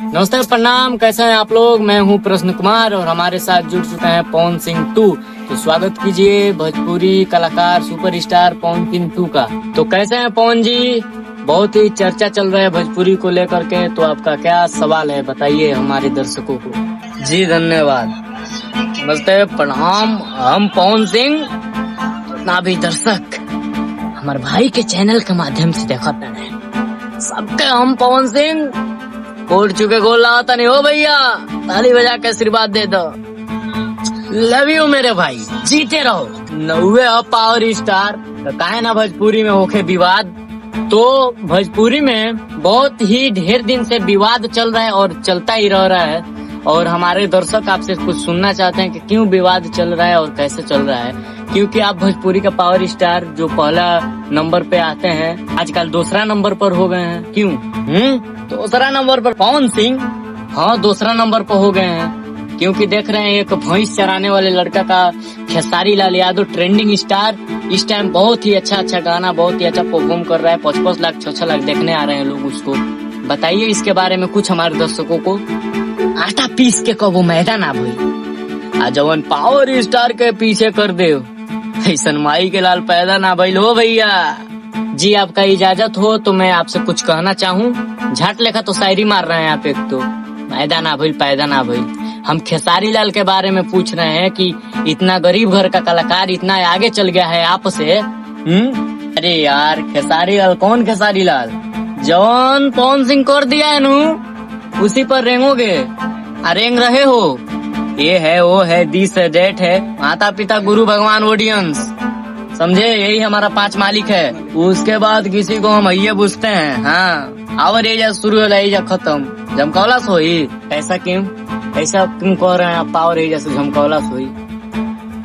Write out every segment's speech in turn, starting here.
नमस्ते प्रणाम, कैसे हैं आप लोग। मैं हूं प्रश्न कुमार और हमारे साथ जुड़ चुके हैं पवन सिंह 2। तो स्वागत कीजिए भोजपुरी कलाकार सुपरस्टार पवन सिंह 2 का। तो कैसे हैं पवन जी? बहुत ही चर्चा चल रहा है भोजपुरी को लेकर के, तो आपका क्या सवाल है बताइए हमारे दर्शकों को। जी धन्यवाद, नमस्ते प्रणाम। हम पवन सिंह, जितना भी दर्शक हमारे भाई के चैनल के माध्यम से देखते हैं, सबके हम पवन सिंह उड़ चुके गोल लगाता नहीं हो भैया, ताली बजा के आशीर्वाद दे दो। लव यू मेरे भाई, जीते रहो। नौवे पावर स्टार तो काहे ना भोजपुरी में होके विवाद। तो भोजपुरी में बहुत ही ढेर दिन से विवाद चल रहा है और चलता ही रह रहा है। और हमारे दर्शक आपसे कुछ सुनना चाहते हैं कि क्यों विवाद चल रहा है और कैसे चल रहा है। क्योंकि आप भोजपुरी का पावर स्टार जो पहला नंबर पे आते हैं, आजकल दूसरा नंबर पर हो गए हैं। क्यों? दूसरा नंबर पर पवन सिंह, हाँ दूसरा नंबर पर हो गए हैं। क्योंकि देख रहे हैं एक भैंस चराने वाले लड़का का खेसारी लाल यादव ट्रेंडिंग स्टार इस टाइम बहुत ही अच्छा गाना, बहुत ही अच्छा परफॉर्म कर रहा है। 55 लाख 6 लाख देखने आ रहे हैं लोग उसको। बताइए इसके बारे में कुछ हमारे दर्शकों को। आटा पीस के कबो मैदा ना भई, आ जवन पावर स्टार के पीछे कर दे ऐसन माई के लाल पैदा ना भइल हो भैया। जी आपका इजाजत हो तो मैं आपसे कुछ कहना चाहूँ। झट लेखा तो शायरी मार रहे हैं आप। एक तो मैदा ना भइल पैदा ना भइल, हम खेसारी लाल के बारे में पूछ रहे हैं कि इतना गरीब घर का कलाकार इतना आगे चल गया है आपसे। अरे यार खेसारी लाल कौन खेसारी लाल? जवान पवन सिंह कर दिया है नू, उसी पर रेंगोगे, रेंग रहे हो। ये है वो है दिस है डेट है, माता पिता गुरु भगवान ऑडियंस, समझे? यही हमारा 5 मालिक है। उसके बाद किसी को हम ये पूछते हैं। हाँ आवर एजा शुरू होला एजा खत्म, झमकौला सोई। ऐसा क्यों कह रहे हैं आप? पावर एजा से झमकौला सोई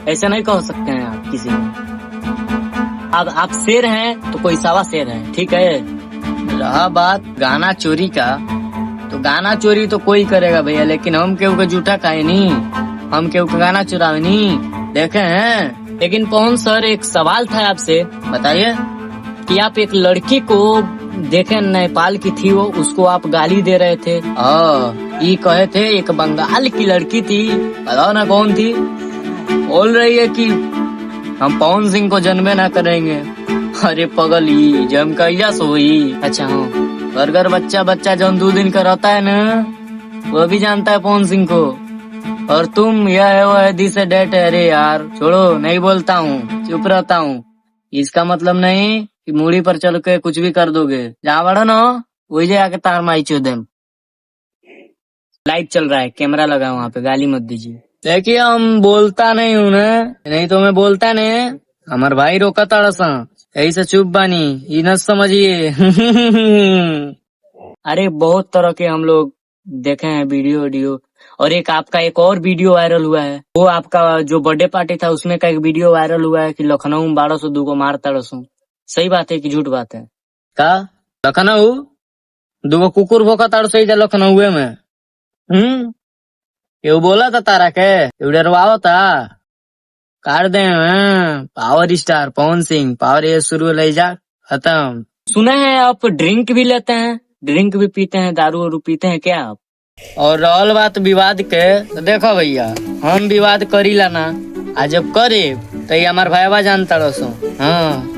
ऐसा नहीं कह सकते हैं आप किसी को। अब आप शेर हैं तो कोई सवा शेर है, ठीक है। रहा बात गाना चोरी का, तो गाना चोरी तो कोई करेगा भैया, लेकिन हम केहू का जूठा खाए नहीं, हम केहू का गाना चुरावे नहीं देखे हैं। लेकिन पवन सर एक सवाल था आपसे, बताइए कि आप एक लड़की को देखे नेपाल की थी, वो उसको आप गाली दे रहे थे। ये कहे थे एक बंगाल की लड़की थी, बताओ ना कौन थी। बोल रही है कि हम पवन सिंह को जन्मे ना करेंगे। अरे पगली जमकैया सोई। अच्छा हाँ, बर्गर बच्चा जो 2 दिन का रहता है ना, वो भी जानता है पवन सिंह को। और तुम यह है वो है दिस है डेट है। अरे यार छोड़ो, नहीं बोलता हूँ, चुप रहता हूँ। इसका मतलब नहीं कि मूड़ी पर चल के कुछ भी कर दोगे। जहाँ बढ़ो ना वही जाके तार माई चोदम। लाइव चल रहा है, कैमरा लगा वहाँ पे, गाली मत दीजिए। देखिए हम बोलता नहीं हूँ ना, नहीं तो मैं बोलता नहीं। हमार भाई रोका ताड़सा, यही से चुप बानी, ये न समझिए। अरे बहुत तरह के हम लोग देखे हैं वीडियो। और एक आपका एक और वीडियो वायरल हुआ है, वो आपका जो बर्थडे पार्टी था उसमें का एक वीडियो वायरल हुआ है कि लखनऊ में 1202 को मार ताड़सू। सही बात है कि झूठ बात है? का लखनऊ 2 कुकुर भोका ताड़सो लखनऊ में? ये बोला था तारा के डरवाओ था कर दे। Power star Pawan Singh, power ये शुरू ले जा खत्म। सुने हैं आप ड्रिंक भी लेते हैं, ड्रिंक भी पीते हैं, दारू वारू पीते हैं क्या आप? और रहल बात विवाद के, तो देखो भैया हम विवाद करी ला ना, आज जब करे तो ये हमार भाईवा जानता रहो। हाँ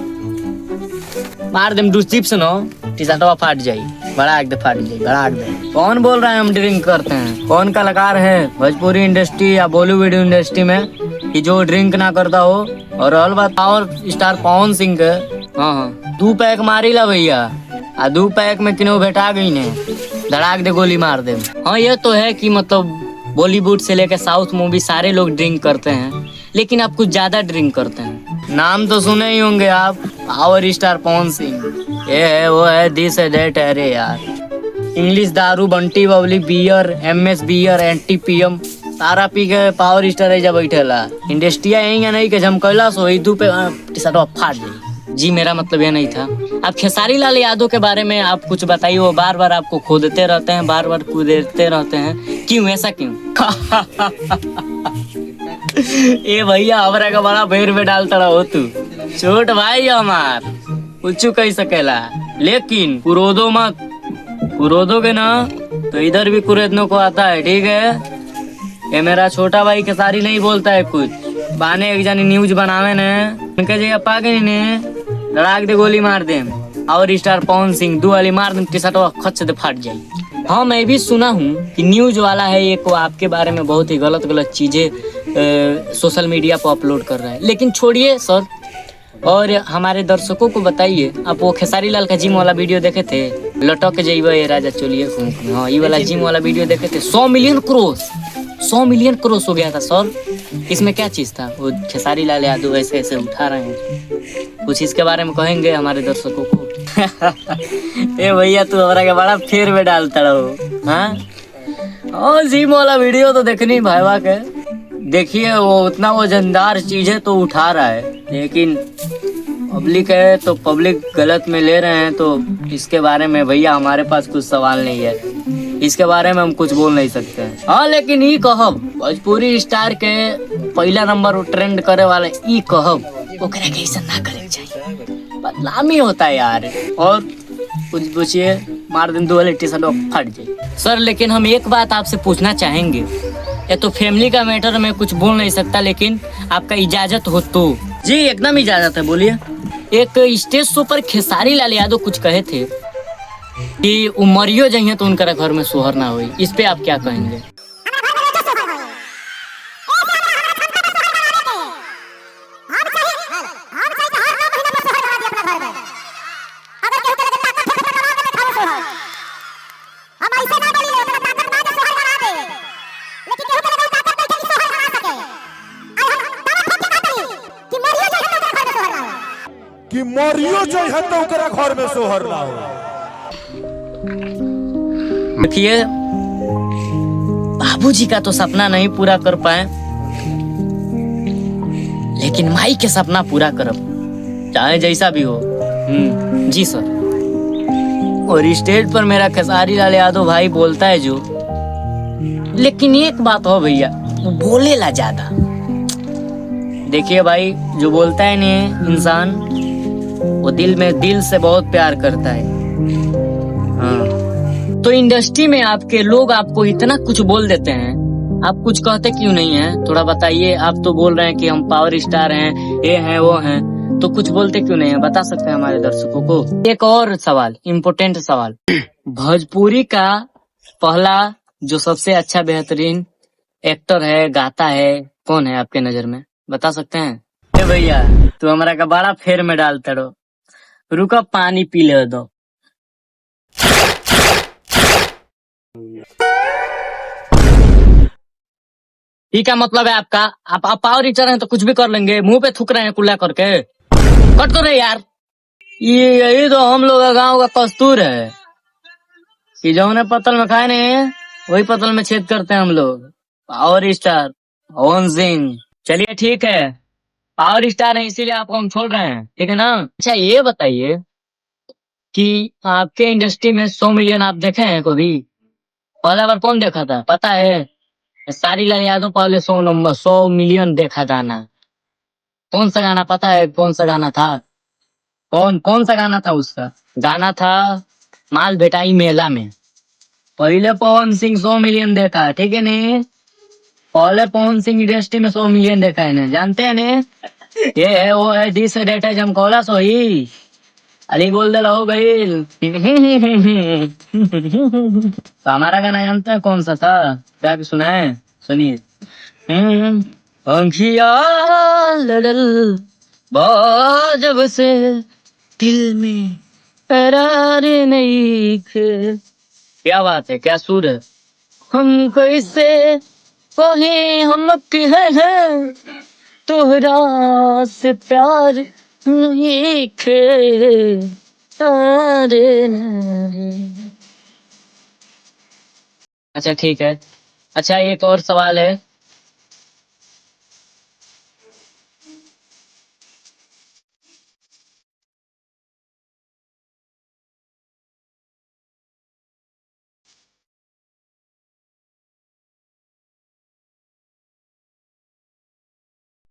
मार देम डूस सुनो, टी शर्टवा फाट जाई, बड़ा दे फाट जाई, बड़ा दे। कौन बोल रहा है हम ड्रिंक करते हैं? कौन कलाकार है भोजपुरी इंडस्ट्री या बॉलीवुड इंडस्ट्री में कि जो ड्रिंक ना करता हो? और रहल बात पावर स्टार पवन सिंह के, हाँ 2 पैक मारी ला भैया, 2 पैक में किनो भेटा गई ने, धड़ाक दे गोली मार दे। हाँ ये तो है कि मतलब बॉलीवुड से लेकर साउथ मूवी सारे लोग ड्रिंक करते हैं, लेकिन आप कुछ ज्यादा ड्रिंक करते हैं। नाम तो सुने ही होंगे आप, पावर स्टार पवन सिंह, ये है वो है दिस है डेट है। अरे यार इंग्लिश दारू, Bunty Babli beer, MS beer, anti PM सारा पी के पावर स्टार ऐजा बैठेला। इंडस्ट्रिया यही नहीं के झमकैला सो 2 पे टी-शर्ट फाट जाई। जी मेरा मतलब ये नहीं था। आप खेसारी लाल यादव के बारे में आप कुछ बताइए। वो बार बार आपको खोदते रहते हैं, बार बार कूदते रहते हैं, क्यों ऐसा क्यों? ए भैया हमरा का बड़ा भैर में डालता रहो तू। छोट भाई हमार कुछ कह सकेला, लेकिन कुरोदो मत, कुरोदोगे ना तो इधर भी कुरेदने को आता है, ठीक है। ये मेरा छोटा भाई खेसारी नहीं बोलता है कुछ। बाने एक जानी न्यूज बनावे ने उनके जगह पागे ने लड़ाक दे गोली मार दे और स्टार पवन सिंह दो वाली मार दे टी-शर्ट खच से फाट जाए। हाँ मैं भी सुना हूँ कि न्यूज वाला है एक वो आपके बारे में बहुत ही गलत गलत चीजें सोशल मीडिया पर अपलोड कर रहा है। लेकिन छोड़िए सर, और हमारे दर्शकों को बताइए, आप वो खेसारी लाल का जिम वाला वीडियो देखे थे, लटक जइबा ये राजा चोलिए फूंक में। हाँ ये वाला जिम वाला वीडियो देखे थे, 100 मिलियन क्रॉस, 100 मिलियन क्रॉस हो गया था सर। इसमें क्या चीज था? वो खेसारी लाल यादव ऐसे ऐसे उठा रहे हैं, कुछ इसके बारे में कहेंगे हमारे दर्शकों को? ए भैया तू हमारा के बड़ा फेर में डालता रहो। हाँ जिम वाला वीडियो तो देखनी भाईवा के, देखिए वो उतना वजनदार चीज है तो उठा रहा है, लेकिन पब्लिक है तो पब्लिक गलत में ले रहे हैं, तो इसके बारे में भैया हमारे पास कुछ सवाल नहीं है, इसके बारे में हम कुछ बोल नहीं सकते हैं। हाँ लेकिन ई कहब भोजपुरी स्टार के पहला नंबर ट्रेंड करे वाले ई कहब ओकरा के ऐसा ना करे चाहिए, बदनामी होता है यार। और कुछ पूछिए मार दिन दो वाले टी-शर्ट फट जाए सर। लेकिन हम एक बात आपसे पूछना चाहेंगे, ये तो फैमिली का मैटर में कुछ बोल नहीं सकता, लेकिन आपका इजाजत हो तो? जी एकदम इजाजत है, बोलिए। एक स्टेज शो पर खेसारी लाल यादव कुछ कहे थे कि उमरियो जाइए तो उनका घर में सोहर ना हुई, इस पे आप क्या कहेंगे? कि मरियो जो है तो ओकरा घर में सोहर ना हो। देखिए बाबूजी का तो सपना नहीं पूरा कर पाए, लेकिन माई के सपना पूरा करब, चाहे जैसा भी हो। जी सर। और स्टेज पर मेरा खेसारी लाल यादव भाई बोलता है जो, लेकिन एक बात हो भैया, वो बोलेला ज्यादा। देखिए भाई जो बोलता है ने इंसान, वो दिल से बहुत प्यार करता है। हाँ तो इंडस्ट्री में आपके लोग आपको इतना कुछ बोल देते हैं, आप कुछ कहते क्यों नहीं है? थोड़ा बताइए। आप तो बोल रहे हैं कि हम पावर स्टार हैं, ये हैं वो हैं, तो कुछ बोलते क्यों नहीं है? बता सकते हैं हमारे दर्शकों को? एक और सवाल, इम्पोर्टेंट सवाल, भोजपुरी का पहला जो सबसे अच्छा बेहतरीन एक्टर है, गाता है, कौन है आपके नजर में? बता सकते हैं? ए भैया तू हमारा का बड़ा फेर में डालते रहो, रुका पानी पी ले दो। ये क्या मतलब है आपका? आप पावर रीचर हैं तो कुछ भी कर लेंगे, मुंह पे थूक रहे हैं कुल्ला करके, कट करो यार। यही तो हम लोग का गाँव का कस्तूर है कि जो उन्हें पतल में खाए नहीं वही पतल में छेद करते हैं हम लोग। पावर स्टार पवन सिंह, चलिए ठीक है, पावर स्टार है इसीलिए आपको हम छोड़ रहे हैं, ठीक है ना? अच्छा ये बताइए कि आपके इंडस्ट्री में 100 मिलियन आप देखे हैं कभी? पहला बार कौन देखा था पता है? सारी लाल यादव पहले 100 मिलियन देखा था ना। कौन सा गाना पता है? कौन सा गाना था? कौन सा गाना था? उसका गाना था माल भेटाई मेला में। पहले पवन सिंह 100 मिलियन देखा, ठीक है ने? पहले पवन सिंह इंडस्ट्री में 100 मिलियन देखा है ने, जानते हैं ने? ये है वो है, दिस डेट है जमकौला सोही अली बोल दे रहो भाई। तो हमारा गाना जानते हैं कौन सा था? क्या सुना है? सुनिए। पंखिया लड़ल जब से दिल में करार नहीं खे। क्या बात है, क्या सुर है। हम कैसे कहे हम हैं तोहरा से प्यार नहीं खे तारे नहीं। अच्छा ठीक है। अच्छा एक और सवाल है,